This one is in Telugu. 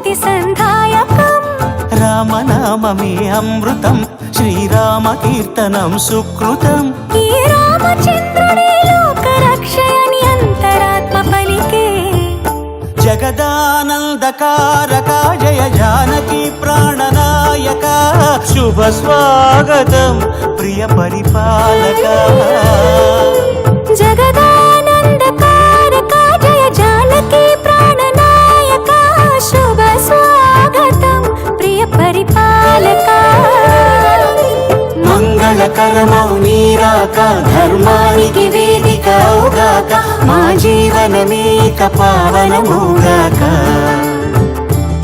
ముక్తి సంధాయకం రామనామమే అమృతం శ్రీరామ కీర్తనం సుకృతం ఈ రామచంద్రుడే లోక రక్షయని అంతరాత్మ పలికే జగదానందకారక జయ జానకి ప్రాణనాయక శుభ స్వాగతం ప్రియ పరిపాలక జగదానందకారక జయ జానకి ప్రాణనాయక శుభ స్వాగతం ప్రియ పరిపాలక మంగళకరమౌ నీరాక ధర్మానికి వేదిక అవుగాక మా జీవనమేక పావనమౌగాక